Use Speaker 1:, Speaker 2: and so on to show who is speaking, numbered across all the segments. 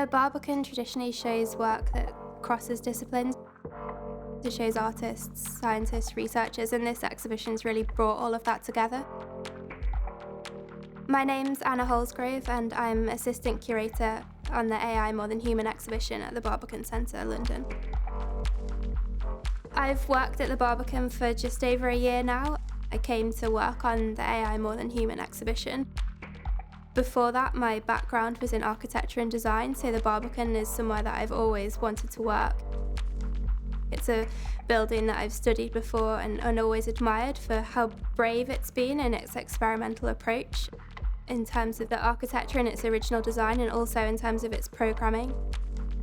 Speaker 1: The Barbican traditionally shows work that crosses disciplines. It shows artists, scientists, researchers, and this exhibition's really brought all of that together. My name's Anna Holsgrove, and I'm assistant curator on the AI More Than Human exhibition at the Barbican Centre, London. I've worked at the Barbican for just over a year now. I came to work on the AI More Than Human exhibition. Before that, my background was in architecture and design, so the Barbican is somewhere that I've always wanted to work. It's a building that I've studied before and always admired for how brave it's been in its experimental approach, in terms of the architecture and its original design, and also in terms of its programming.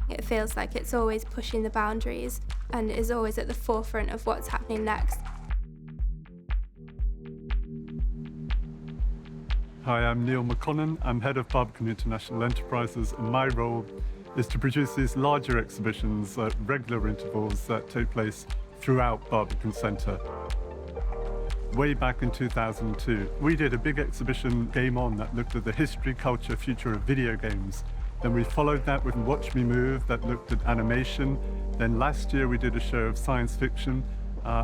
Speaker 1: It feels like it's always pushing the boundaries and is always at the forefront of what's happening next.
Speaker 2: Hi, I'm McConnon. I'm head of Barbican International Enterprises, and my role is to produce these larger exhibitions at regular intervals that take place throughout Barbican Centre. Way back in 2002, we did a big exhibition, Game On, that looked at the history, culture, future of video games. Then we followed that with Watch Me Move, that looked at animation. Then last year we did a show of science fiction.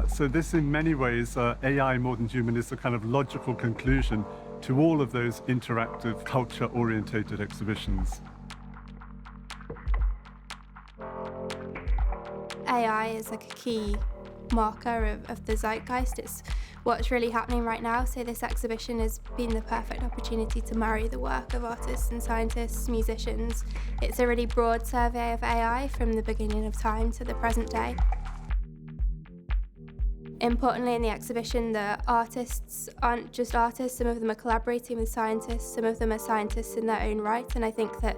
Speaker 2: So this, in many ways, AI More Than Human is a kind of logical conclusion to all of those interactive, culture-orientated exhibitions.
Speaker 1: AI is like a key marker of the zeitgeist. It's what's really happening right now, so this exhibition has been the perfect opportunity to marry the work of artists and scientists, musicians. It's a really broad survey of AI from the beginning of time to the present day. Importantly, in the exhibition, the artists aren't just artists. Some of them are collaborating with scientists, some of them are scientists in their own right, and I think that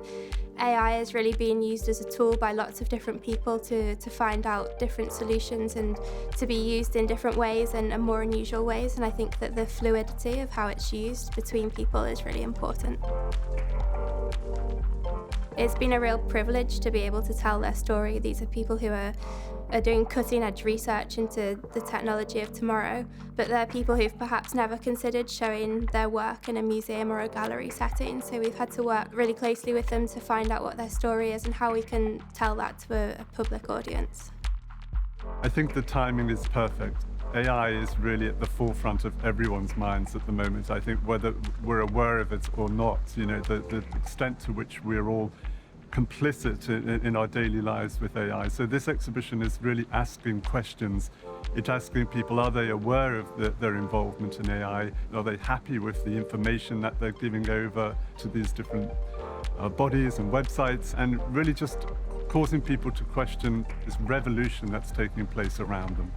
Speaker 1: AI is really being used as a tool by lots of different people to find out different solutions and to be used in different ways and more unusual ways, and I think that the fluidity of how it's used between people is really important. It's been a real privilege to be able to tell their story. These are people who are doing cutting-edge research into the technology of tomorrow, but they're people who've perhaps never considered showing their work in a museum or a gallery setting, so we've had to work really closely with them to find out what their story is and how we can tell that to a public audience.
Speaker 2: I think the timing is perfect. AI is really at the forefront of everyone's minds at the moment. I think whether we're aware of it or not, the extent to which we're all complicit in our daily lives with AI. So this exhibition is really asking questions. It's asking people, are they aware of their involvement in AI? Are they happy with the information that they're giving over to these different bodies and websites? And really just causing people to question this revolution that's taking place around them.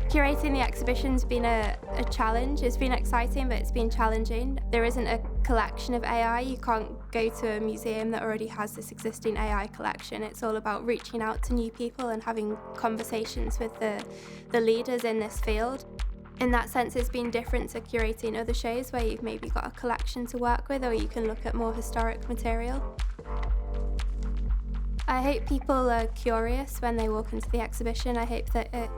Speaker 1: Curating the exhibition's been a challenge. It's been exciting, but it's been challenging. There isn't a collection of AI. You can't go to a museum that already has this existing AI collection. It's all about reaching out to new people and having conversations with the leaders in this field. In that sense, it's been different to curating other shows where you've maybe got a collection to work with, or you can look at more historic material. I hope people are curious when they walk into the exhibition. I hope that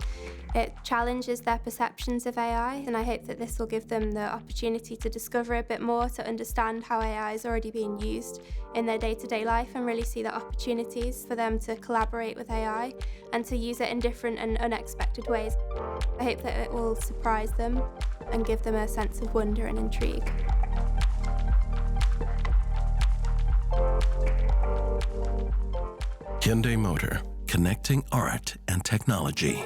Speaker 1: it challenges their perceptions of AI, and I hope that this will give them the opportunity to discover a bit more, to understand how AI is already being used in their day-to-day life and really see the opportunities for them to collaborate with AI and to use it in different and unexpected ways. I hope that it will surprise them and give them a sense of wonder and intrigue.
Speaker 3: Hyundai Motor, connecting art and technology.